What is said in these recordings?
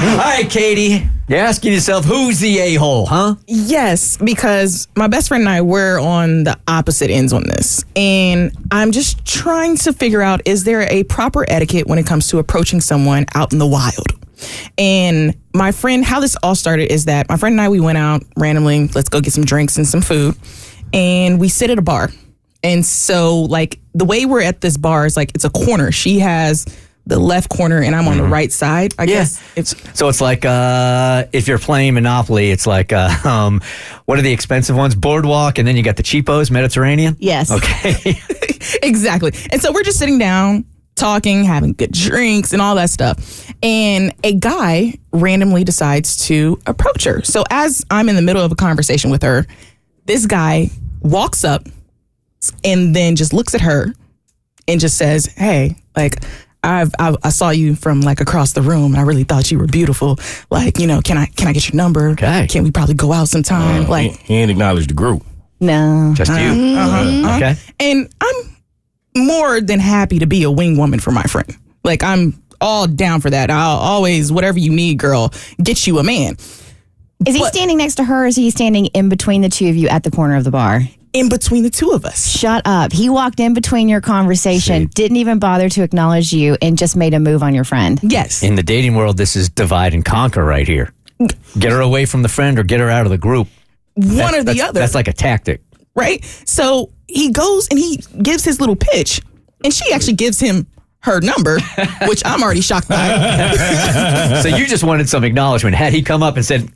All right, Katie, you're asking yourself, who's the a-hole, huh? Yes, because my best friend and I, we're on the opposite ends on this. And I'm just trying to figure out, is there a proper etiquette when it comes to approaching someone out in the wild? And my friend, how this all started is that my friend and I, we went out randomly, let's go get some drinks and some food. And we sit at a bar. And so, like, the way we're at this bar is like, it's a corner. She has the left corner and I'm on the right side, I guess. So it's like, if you're playing Monopoly, it's like, what are the expensive ones? Boardwalk, and then you got the cheapos, Mediterranean? Yes. Okay. Exactly. And so we're just sitting down, talking, having good drinks and all that stuff. And a guy randomly decides to approach her. So as I'm in the middle of a conversation with her, this guy walks up and then just looks at her and just says, hey, like, I saw you from like across the room and I really thought you were beautiful. Like, you know, can I get your number? Okay. Can we probably go out sometime? Like, he ain't acknowledged the group. No. Just you. Okay. And I'm more than happy to be a wing woman for my friend. Like, I'm all down for that. I'll always, whatever you need, girl, get you a man. Is he standing next to her or is he standing in between the two of you at the corner of the bar? In between the two of us. Shut up. He walked in between your conversation, didn't even bother to acknowledge you, and just made a move on your friend. Yes. In the dating world, this is divide and conquer right here. Get her away from the friend or get her out of the group. One or the other. That's like a tactic. Right? So he goes and he gives his little pitch, and she actually gives him her number, which I'm already shocked by. So you just wanted some acknowledgement. Had he come up and said,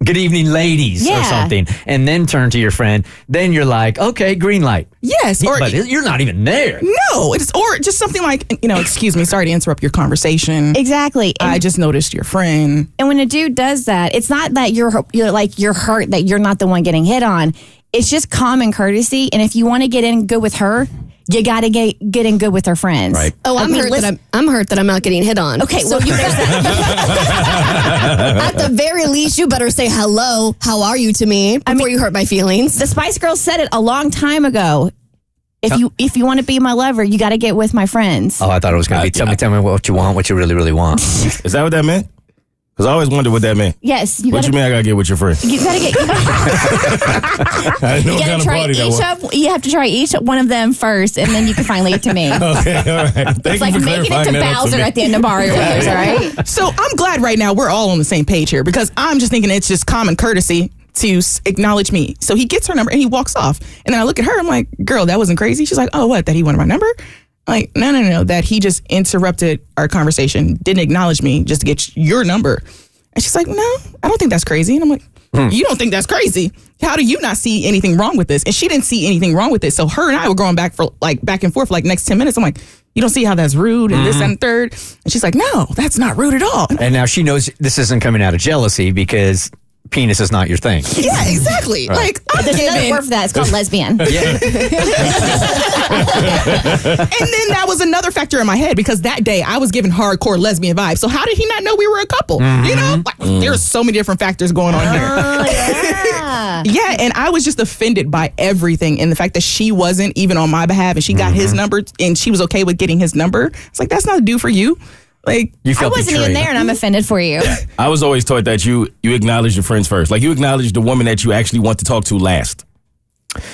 good evening, ladies, or something, and then turn to your friend, then you're like, okay, green light. Yes. But you're not even there. No. Or just something like, you know, excuse me, sorry to interrupt your conversation. Exactly. I just noticed your friend. And when a dude does that, it's not that you're hurt that you're not the one getting hit on. It's just common courtesy. And if you want to get in good with her, you got to get in good with her friends. Right. Oh, I'm hurt that I'm not getting hit on. Okay, well, you at the very least, you better say hello, how are you to me before you hurt my feelings. The Spice Girls said it a long time ago. If you want to be my lover, you got to get with my friends. Oh, I thought it was going to be, tell me what you want, what you really, really want. Is that what that meant? Because I always wondered what that meant. Yes. What you mean I got to get with your friend? You got to get... I didn't know what kind of party that was. You have to try each one of them first, and then you can finally get to me. Okay, all right. It's like making it to Bowser at the end of Mario Brothers, all right? So I'm glad right now we're all on the same page here, because I'm just thinking it's just common courtesy to acknowledge me. So he gets her number and he walks off. And then I look at her, I'm like, girl, that wasn't crazy? She's like, oh, what, that he wanted my number? I'm like, no, that he just interrupted our conversation, didn't acknowledge me just to get your number. And she's like, no, I don't think that's crazy. And I'm like, you don't think that's crazy? How do you not see anything wrong with this? And she didn't see anything wrong with it. So her and I were going back and forth for like next 10 minutes. I'm like, you don't see how that's rude and this and third? And she's like, no, that's not rude at all. And now she knows this isn't coming out of jealousy because penis is not your thing. Yeah, exactly. Right. Like, I'm There's another giving. word for that. It's called lesbian. Yeah. And then that was another factor in my head, because that day I was giving hardcore lesbian vibes. So how did he not know we were a couple? You know, like, there's so many different factors going on here. Oh, yeah. Yeah, and I was just offended by everything, and the fact that she wasn't even on my behalf, and she got his number, and she was okay with getting his number. It's like, that's not a do for you. Like, You I felt wasn't betrayed. even there, and I'm offended for you. I was always taught that you acknowledge your friends first. Like, you acknowledge the woman that you actually want to talk to last.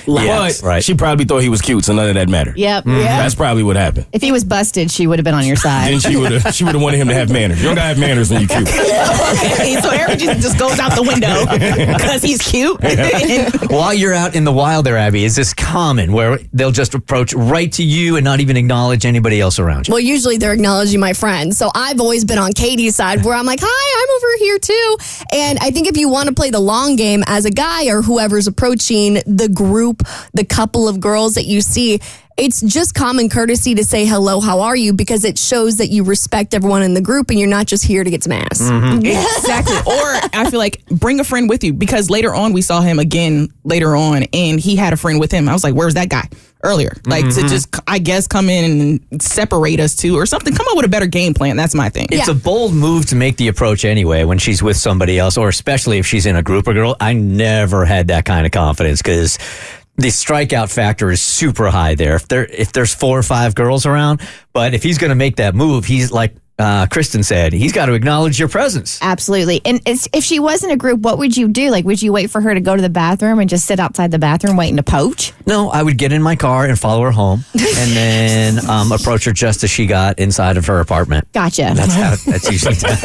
Yes, But right. she probably thought he was cute, so none of that mattered. Yep. That's probably what happened. If he was busted, she would have been on your side. Then she would have wanted him to have manners. You don't gotta have manners when you're cute. okay, so everything just goes out the window because he's cute. While you're out in the wild there, Abby, is this common where they'll just approach right to you and not even acknowledge anybody else around you? Well, usually they're acknowledging my friends. So I've always been on Katie's side where I'm like, hi, I'm over here too. And I think if you want to play the long game as a guy or whoever's approaching the group, the couple of girls that you see, it's just common courtesy to say hello, how are you? Because it shows that you respect everyone in the group and you're not just here to get some ass. Exactly. Or I feel like bring a friend with you, because later on we saw him again later on and he had a friend with him. I was like, where's that guy earlier? Like to just, I guess, come in and separate us two or something. Come up with a better game plan. That's my thing. It's a bold move to make the approach anyway when she's with somebody else, or especially if she's in a group of girls. I never had that kind of confidence because the strikeout factor is super high there. If there's 4 or 5 girls around, but if he's going to make that move, he's like Kristen said, he's got to acknowledge your presence. Absolutely. And if she was in a group, what would you do? Like, would you wait for her to go to the bathroom and just sit outside the bathroom waiting to poach? No, I would get in my car and follow her home, and then approach her just as she got inside of her apartment. Gotcha. That's usually done.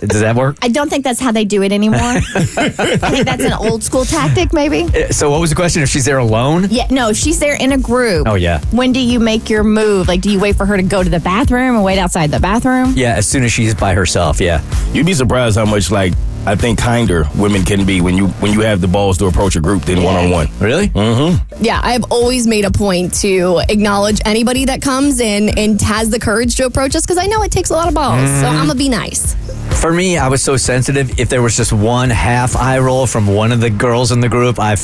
Does that work? I don't think that's how they do it anymore. I think that's an old school tactic, maybe. So what was the question? If she's there alone? Yeah, no, if she's there in a group. Oh, yeah. When do you make your move? Like, do you wait for her to go to the bathroom and wait outside the bathroom? Yeah, as soon as she's by herself, yeah. You'd be surprised how much, like, I think kinder women can be when you have the balls to approach a group than one-on-one. Really? Mm-hmm. Yeah, I've always made a point to acknowledge anybody that comes in and has the courage to approach us because I know it takes a lot of balls. So I'm going to be nice. For me, I was so sensitive. If there was just one half eye roll from one of the girls in the group, I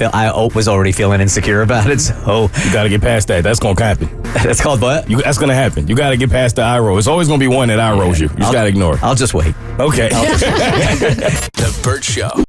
was already feeling insecure about it. So You got to get past that. That's going to happen. that's called what? That's going to happen. You got to get past the eye roll. It's always going to be one that eye rolls you. You just got to ignore it. I'll just wait. Okay. The Bert Show.